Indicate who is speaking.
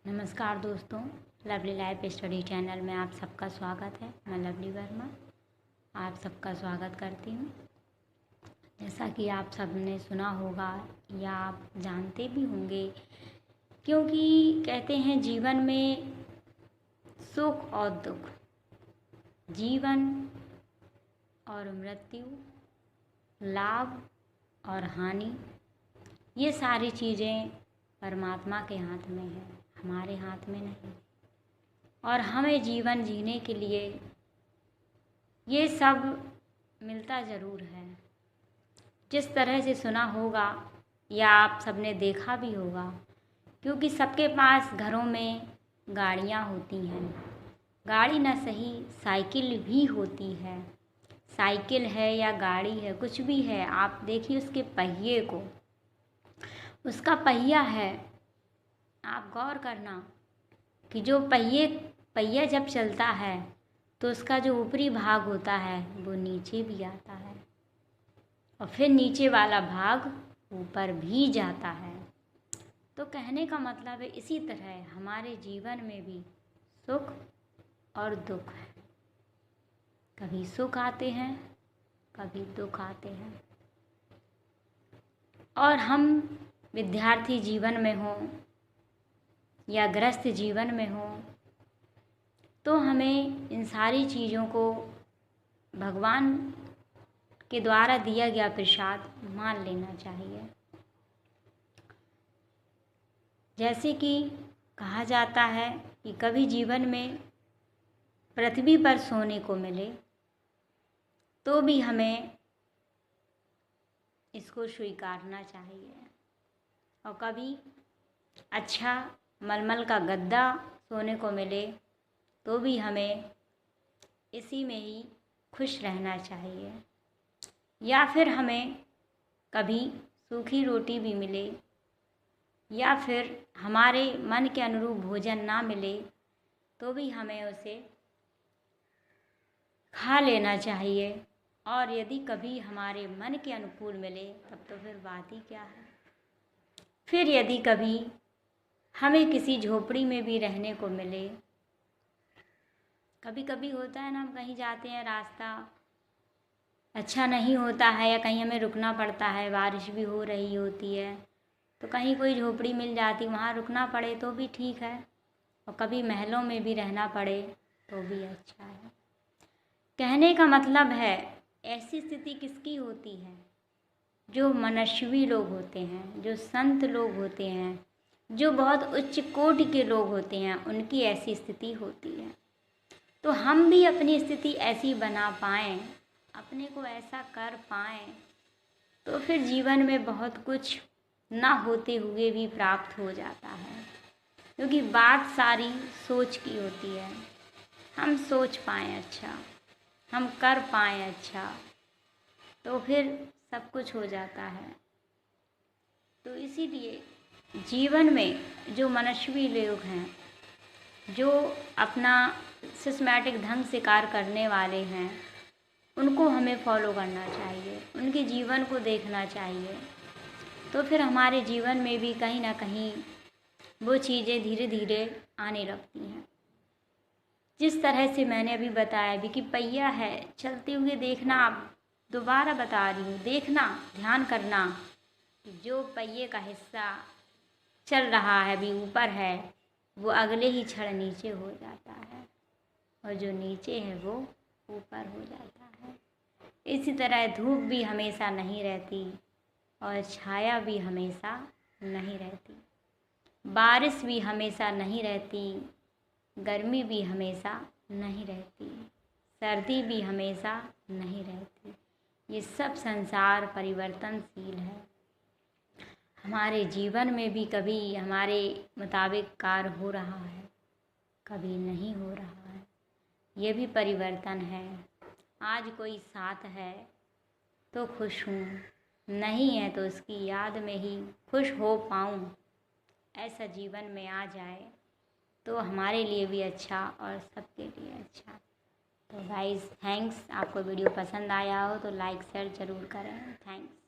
Speaker 1: नमस्कार दोस्तों, lovely life study channel में आप सबका स्वागत है। मैं लवली वर्मा आप सबका स्वागत करती हूँ। जैसा कि आप सबने सुना होगा या आप जानते भी होंगे, क्योंकि कहते हैं जीवन में सुख और दुख, जीवन और मृत्यु, लाभ और हानि, ये सारी चीज़ें परमात्मा के हाथ में है, हमारे हाथ में नहीं। और हमें जीवन जीने के लिए ये सब मिलता ज़रूर है। जिस तरह से सुना होगा या आप सबने देखा भी होगा, क्योंकि सबके पास घरों में गाड़ियाँ होती हैं। गाड़ी ना सही, साइकिल भी होती है। साइकिल है या गाड़ी है, कुछ भी है, आप देखिए उसके पहिए को, उसका पहिया है। आप गौर करना कि जो पहिया जब चलता है तो उसका जो ऊपरी भाग होता है वो नीचे भी आता है और फिर नीचे वाला भाग ऊपर भी जाता है। तो कहने का मतलब है, इसी तरह हमारे जीवन में भी सुख और दुख है। कभी सुख आते हैं, कभी दुख आते हैं। और हम विद्यार्थी जीवन में हों या गृहस्थ जीवन में हो, तो हमें इन सारी चीज़ों को भगवान के द्वारा दिया गया प्रसाद मान लेना चाहिए। जैसे कि कहा जाता है कि कभी जीवन में पृथ्वी पर सोने को मिले तो भी हमें इसको स्वीकारना चाहिए, और कभी अच्छा मलमल का गद्दा सोने को मिले तो भी हमें इसी में ही खुश रहना चाहिए। या फिर हमें कभी सूखी रोटी भी मिले या फिर हमारे मन के अनुरूप भोजन ना मिले तो भी हमें उसे खा लेना चाहिए। और यदि कभी हमारे मन के अनुकूल मिले तब तो फिर बात ही क्या है। फिर यदि कभी हमें किसी झोपड़ी में भी रहने को मिले, कभी कभी होता है ना, हम कहीं जाते हैं, रास्ता अच्छा नहीं होता है या कहीं हमें रुकना पड़ता है, बारिश भी हो रही होती है, तो कहीं कोई झोपड़ी मिल जाती, वहाँ रुकना पड़े तो भी ठीक है, और कभी महलों में भी रहना पड़े तो भी अच्छा है। कहने का मतलब है, ऐसी स्थिति किसकी होती है? जो मनस्वी लोग होते हैं, जो संत लोग होते हैं, जो बहुत उच्च कोटि के लोग होते हैं, उनकी ऐसी स्थिति होती है। तो हम भी अपनी स्थिति ऐसी बना पाएँ, अपने को ऐसा कर पाएँ, तो फिर जीवन में बहुत कुछ ना होते हुए भी प्राप्त हो जाता है। क्योंकि बात सारी सोच की होती है। हम सोच पाएँ अच्छा, हम कर पाएँ अच्छा, तो फिर सब कुछ हो जाता है। तो इसीलिए जीवन में जो मनस्वी लोग हैं, जो अपना सिस्टमैटिक ढंग से कार्य करने वाले हैं, उनको हमें फॉलो करना चाहिए, उनके जीवन को देखना चाहिए। तो फिर हमारे जीवन में भी कहीं ना कहीं वो चीज़ें धीरे धीरे आने लगती हैं। जिस तरह से मैंने अभी बताया भी कि पहिया है, चलते हुए देखना, आप दोबारा बता रही हूँ, देखना, ध्यान करना कि जो पहिए का हिस्सा चल रहा है भी ऊपर है, वो अगले ही क्षण नीचे हो जाता है, और जो नीचे है वो ऊपर हो जाता है। इसी तरह धूप भी हमेशा नहीं रहती और छाया भी हमेशा नहीं रहती, बारिश भी हमेशा नहीं रहती, गर्मी भी हमेशा नहीं रहती, सर्दी भी हमेशा नहीं रहती। ये सब संसार परिवर्तनशील है। हमारे जीवन में भी कभी हमारे मुताबिक कार्य हो रहा है, कभी नहीं हो रहा है। ये भी परिवर्तन है। आज कोई साथ है तो खुश हूँ, नहीं है तो उसकी याद में ही खुश हो पाऊँ, ऐसा जीवन में आ जाए तो हमारे लिए भी अच्छा और सबके लिए अच्छा। तो गाइस, थैंक्स। आपको वीडियो पसंद आया हो तो लाइक शेयर ज़रूर करें। थैंक्स।